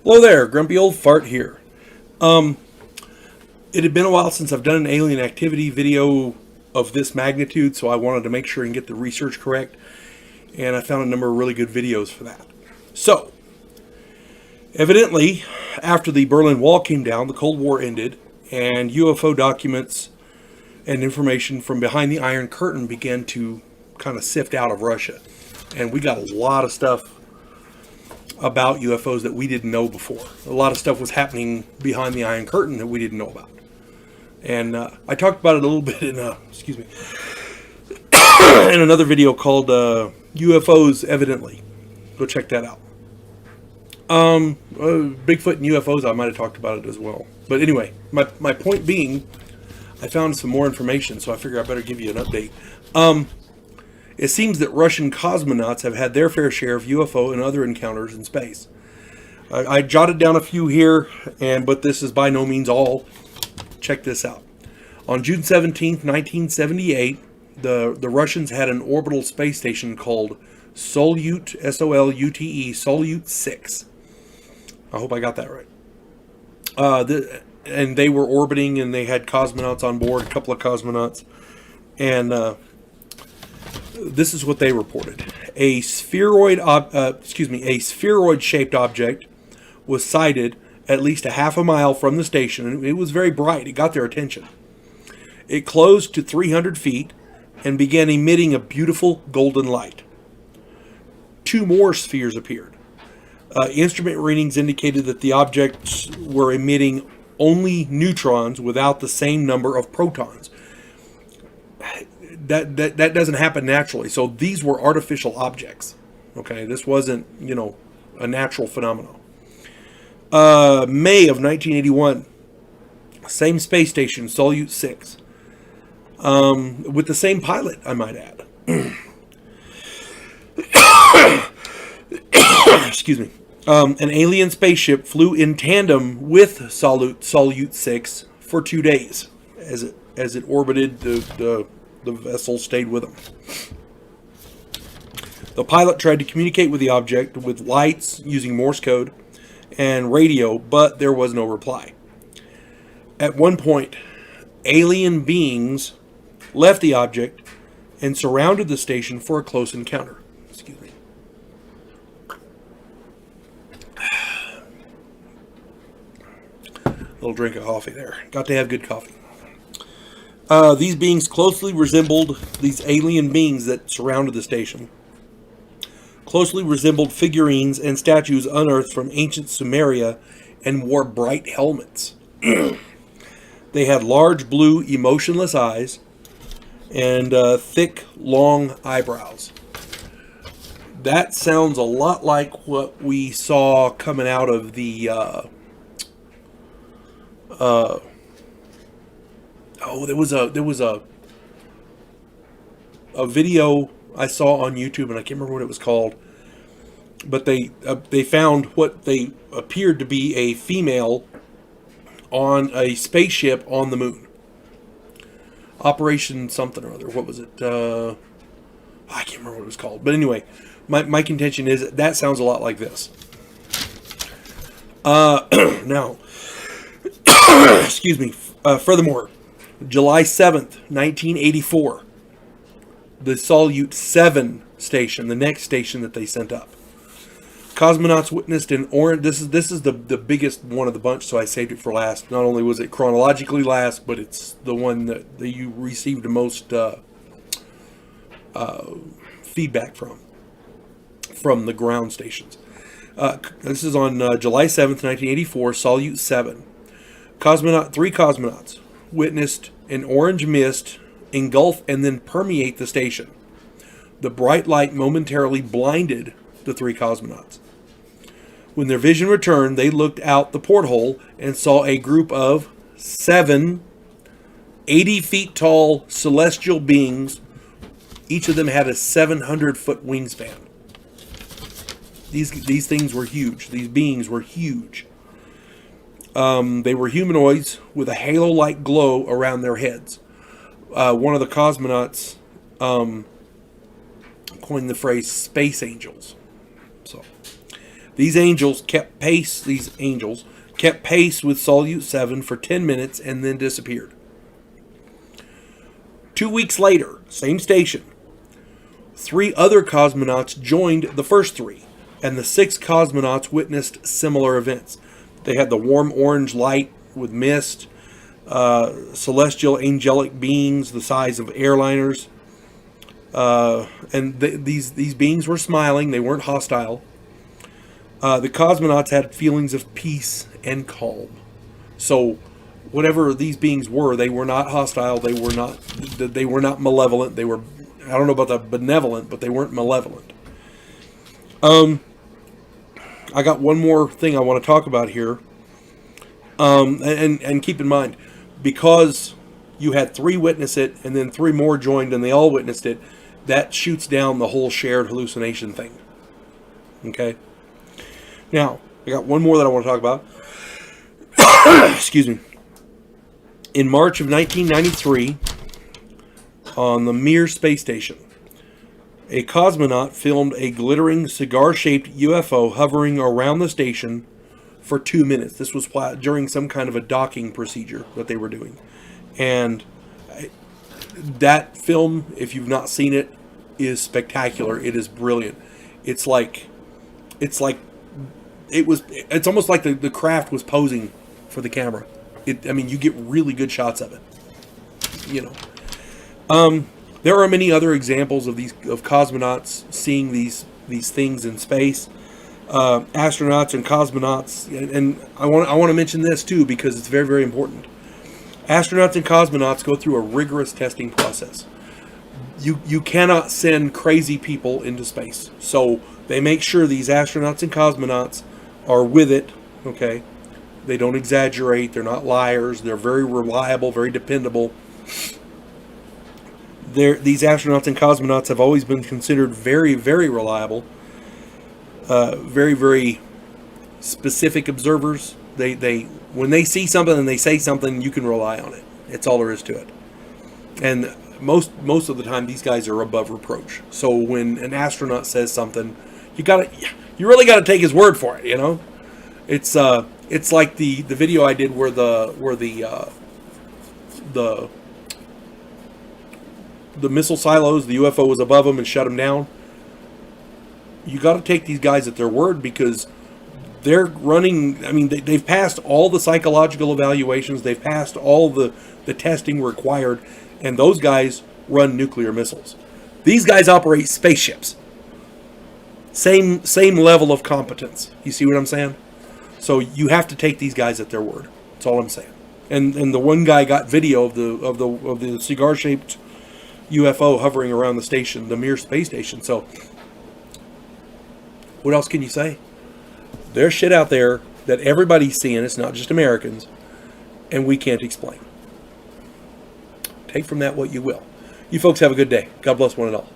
Hello there, grumpy old fart here. It had been a while since I've done an alien activity video of this magnitude, so I wanted to make sure and get the research correct, and I found a number of really good videos for that. So, evidently, after the Berlin Wall came down, the Cold War ended, and UFO documents and information from behind the Iron Curtain began to kind of sift out of Russia. And we got a lot of stuff about UFOs that we didn't know before. A lot of stuff was happening behind the Iron Curtain that we didn't know about. And I talked about it a little bit in in another video called UFOs Evidently. Go check that out. Bigfoot and UFOs, I might have talked about it as well. But anyway, my point being, I found some more information, so I figure I better give you an update. It seems that Russian cosmonauts have had their fair share of UFO and other encounters in space. I jotted down a few here, but this is by no means all. Check this out. On June 17th, 1978, the Russians had an orbital space station called Solyut, S-O-L-U-T-E, Solyut 6. I hope I got that right. And they were orbiting, and they had cosmonauts on board, a couple of cosmonauts. And this is what they reported. A spheroid-shaped object was sighted at least a half a mile from the station, and it was very bright. It got their attention. It closed to 300 feet and began emitting a beautiful golden light. Two more spheres appeared. Instrument readings indicated that the objects were emitting only neutrons without the same number of protons. That doesn't happen naturally. So these were artificial objects. Okay, this wasn't, a natural phenomenon. May of 1981, same space station, Solyut 6, with the same pilot, I might add. Excuse me. An alien spaceship flew in tandem with Solyut 6 for 2 days. As it orbited, the vessel stayed with them. The pilot tried to communicate with the object with lights using Morse code and radio, but there was no reply. At one point, alien beings left the object and surrounded the station for a close encounter. Excuse me. A little drink of coffee there. Got to have good coffee. These beings closely resembled these alien beings that surrounded the station. Closely resembled figurines and statues unearthed from ancient Sumeria and wore bright helmets. They had large blue, emotionless eyes and thick, long eyebrows. That sounds a lot like what we saw coming out of the there was a video I saw on YouTube, and I can't remember what it was called, but they found what they appeared to be a female on a spaceship on the moon. Operation something or other. What was it? I can't remember what it was called. But anyway, my contention is that sounds a lot like this. Now, excuse me. Furthermore, July 7th, 1984, the Solyut 7 station, the next station that they sent up. Cosmonauts witnessed an orange... This is the biggest one of the bunch, so I saved it for last. Not only was it chronologically last, but it's the one that you received the most feedback from the ground stations. This is on July 7th, 1984, Solyut 7. Three cosmonauts witnessed an orange mist engulf and then permeate the station. The bright light momentarily blinded the three cosmonauts. When their vision returned, they looked out the porthole and saw a group of 7 80 feet tall celestial beings. Each of them had a 700-foot wingspan. These things were huge. These beings were huge. They were humanoids with a halo-like glow around their heads. One of the cosmonauts coined the phrase "space angels." So, These angels kept pace. These angels kept pace with Salyut 7 for 10 minutes and then disappeared. 2 weeks later, same station, 3 other cosmonauts joined the first 3, and the 6 cosmonauts witnessed similar events. They had the warm orange light with mist, celestial angelic beings the size of airliners, and these beings were smiling. They weren't hostile. The cosmonauts had feelings of peace and calm. So whatever these beings were, they were not hostile. They were not malevolent. They were, I don't know about the benevolent, but they weren't malevolent. I got one more thing I want to talk about here. And keep in mind, because you had 3 witness it and then 3 more joined and they all witnessed it, that shoots down the whole shared hallucination thing. Okay? Now, I got one more that I want to talk about. Excuse me. In March of 1993, on the Mir space station, a cosmonaut filmed a glittering cigar-shaped UFO hovering around the station for 2 minutes. This was during some kind of a docking procedure that they were doing. And that film, if you've not seen it, is spectacular. It is brilliant. It's almost like the craft was posing for the camera. You get really good shots of it. There are many other examples of cosmonauts seeing these things in space. Astronauts and cosmonauts, and I want to mention this too because it's very, very important. Astronauts and cosmonauts go through a rigorous testing process. You cannot send crazy people into space, so they make sure these astronauts and cosmonauts are with it. Okay, they don't exaggerate. They're not liars. They're very reliable, very dependable. These astronauts and cosmonauts have always been considered very, very reliable. Very, very specific observers. They when they see something and they say something, you can rely on it. It's all there is to it. And most of the time, these guys are above reproach. So when an astronaut says something, you really gotta take his word for it. It's like the video I did where the missile silos, the UFO was above them and shut them down. You got to take these guys at their word because they're running. They've passed all the psychological evaluations. They've passed all the testing required, and those guys run nuclear missiles. These guys operate spaceships. Same level of competence. You see what I'm saying? So you have to take these guys at their word. That's all I'm saying. And the one guy got video of the cigar-shaped UFO hovering around the station, the Mir space station. So what else can you say? There's shit out there that everybody's seeing. It's not just Americans. And we can't explain. Take from that what you will. You folks have a good day. God bless one and all.